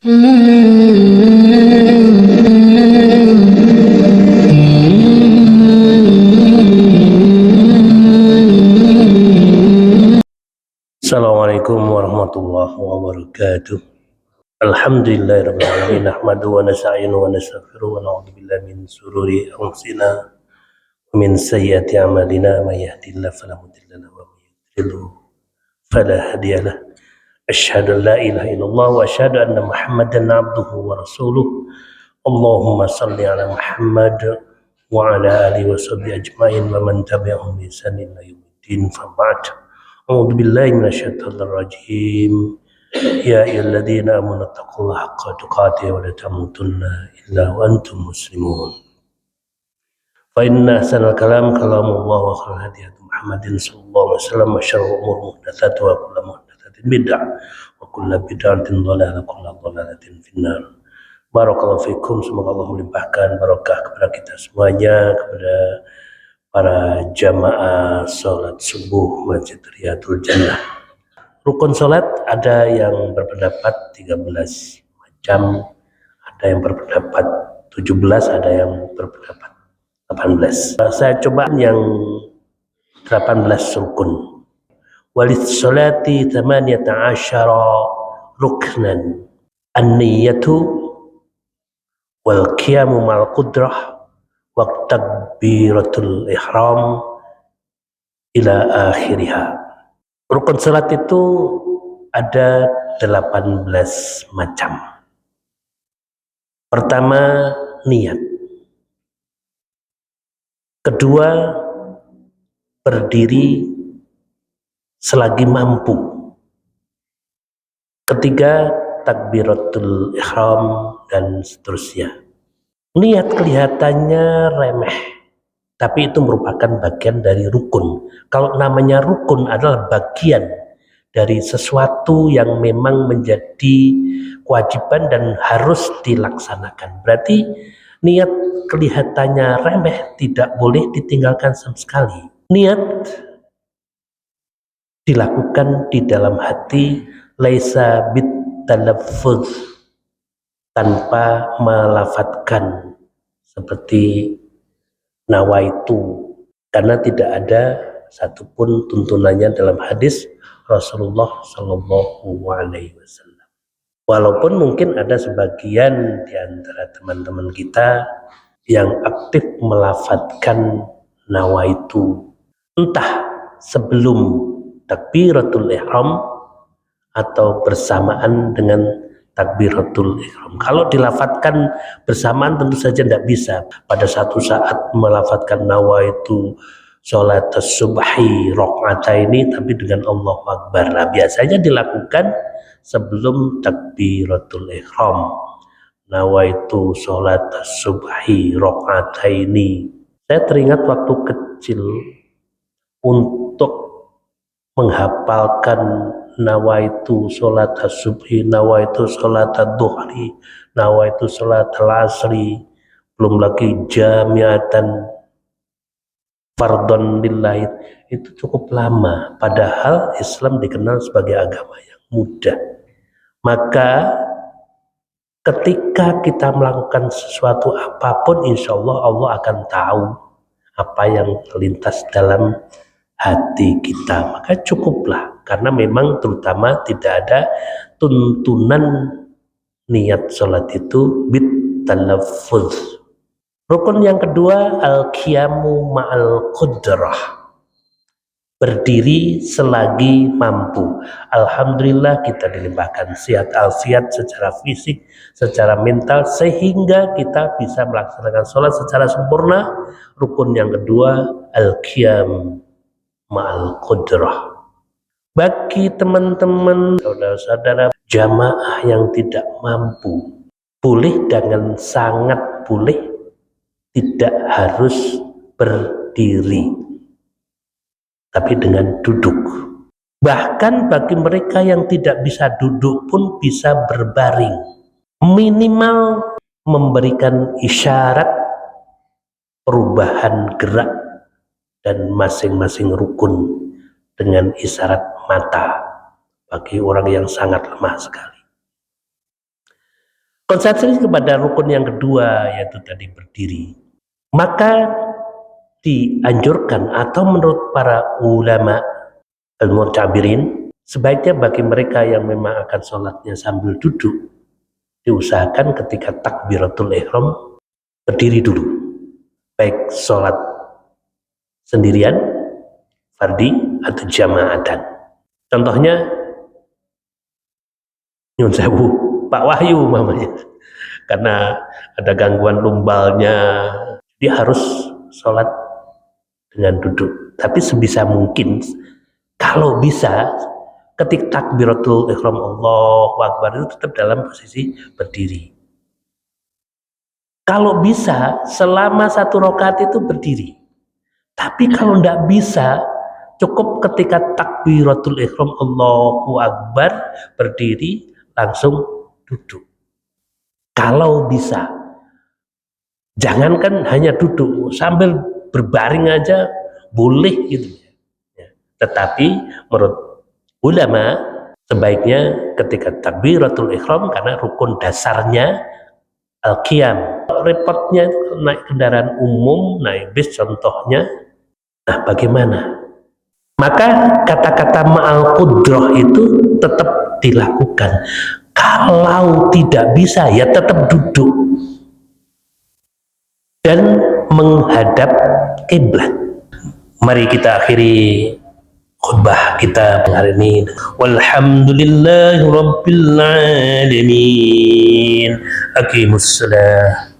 Assalamualaikum warahmatullahi wabarakatuh. Alhamdulillahirabbil alamin, nahmaduhu wa nasta'inuhu wa nastaghfiruh wa na'udzu billahi min shururi anfusina wa min sayyiati a'malina, may yahdihillahu fala mudilla lahu wa may yudlil fala hadiya lahu. Asyhadu an la ilaha illallah wa asyhadu anna Muhammadan 'abduhu wa rasuluh. Allahumma shalli ala Muhammad wa ala alihi wa sahbihi ajmain wa man tabi'ahum bi ihsan ila yaumiddin. Fa ba'd. A'udzu billahi minasyaitonir rajim. Ya ayyuhalladzina amanu taqullaha haqqa tuqatih wa la tamutunna illa wa antum muslimun. Fa inna ahsanal kalam kalamullah wa khairal hadi hadi Muhammadin sallallahu alaihi wasallam wa syarrul umur muhdatsatuha wa kullu muhdatsatin bid'ah wa kullu bid'atin dhalalah wa kullu dhalalatin finnar. Barakallahu fikum, semoga Allah melimpahkan barakah kepada kita semuanya, kepada para jamaah salat subuh Masjid Riyadul Jannah. Rukun salat ada yang berpendapat 13 macam, ada yang berpendapat 17, ada yang berpendapat 18. Saya coba yang 18 rukun. Walis salati 18 ruknan. An-niyatu wal qiyamu mal qudrah wa takbiratul ihram ila akhiriha. Rukun salat itu ada 18 macam. Pertama, niat. Kedua, berdiri selagi mampu. Ketiga, takbiratul ihram dan seterusnya. Niat kelihatannya remeh, tapi itu merupakan bagian dari rukun. Kalau namanya rukun adalah bagian dari sesuatu yang memang menjadi kewajiban dan harus dilaksanakan. Berarti niat kelihatannya remeh, tidak boleh ditinggalkan sama sekali. Niat dilakukan di dalam hati, laisa bit talaffuz, tanpa melafatkan seperti nawaitu, karena tidak ada satupun tuntunannya dalam hadis Rasulullah Shallallahu Alaihi Wasallam. Walaupun mungkin ada sebagian di antara teman-teman kita yang aktif melafatkan nawaitu, entah sebelum takbiratul ihram atau bersamaan dengan takbiratul ihram. Kalau dilafatkan bersamaan tentu saja tidak bisa. Pada satu saat melafatkan nawaitu sholat subhi rakaataini tapi dengan Allahu Akbar. Nah, biasanya dilakukan sebelum takbiratul ihram. Nawaitu sholat subhi rakaataini. Saya teringat waktu kecil untuk menghafalkan nawaitu sholat subhi, nawaitu sholat duhri, nawaitu sholat asri, belum lagi jamiatan fardhon lillahi, itu cukup lama. Padahal Islam dikenal sebagai agama yang mudah. Maka ketika kita melakukan sesuatu apapun, insya Allah Allah akan tahu apa yang terlintas dalam hati kita. Maka cukuplah, karena memang terutama tidak ada tuntunan niat sholat itu bit talaffuz. Rukun yang kedua, al-qiyamu ma'al qudrah, berdiri selagi mampu. Alhamdulillah kita dilimpahkan sehat alfiat secara fisik, secara mental, sehingga kita bisa melaksanakan sholat secara sempurna. Rukun yang kedua, al-qiyam ma'al qudrah. Bagi teman-teman, saudara-saudara jamaah yang tidak mampu, boleh dengan sangat boleh tidak harus berdiri, tapi dengan duduk. Bahkan bagi mereka yang tidak bisa duduk pun bisa berbaring. Minimal memberikan isyarat perubahan gerak dan masing-masing rukun dengan isyarat mata bagi orang yang sangat lemah sekali. Konsentrasi kepada rukun yang kedua, yaitu tadi berdiri. Maka dianjurkan atau menurut para ulama al-mu'tabirin, sebaiknya bagi mereka yang memang akan sholatnya sambil duduk, diusahakan ketika takbiratul ihram berdiri dulu, baik sholat sendirian, fardi atau jamaatan. Contohnya nyun sewu Pak Wahyu mamanya, karena ada gangguan lumbalnya, dia harus sholat dengan duduk. Tapi sebisa mungkin, kalau bisa, ketika takbiratul ihram Allahu Akbar itu tetap dalam posisi berdiri. Kalau bisa, selama 1 rakaat itu berdiri. Tapi kalau tidak bisa, cukup ketika takbiratul ihram Allahu Akbar berdiri, langsung duduk. Kalau bisa, jangankan hanya duduk, sambil berbaring aja boleh gitu. Tetapi menurut ulama, sebaiknya ketika takbiratul ihram, karena rukun dasarnya al-qiyam. Repotnya itu naik kendaraan umum, naik bis contohnya. Nah, bagaimana? Maka kata-kata ma'al qudrah itu tetap dilakukan. Kalau tidak bisa, ya tetap duduk dan menghadap kiblat. Mari kita akhiri khutbah kita hari ini. Walhamdulillahi rabbil alamin. Aqimussalah.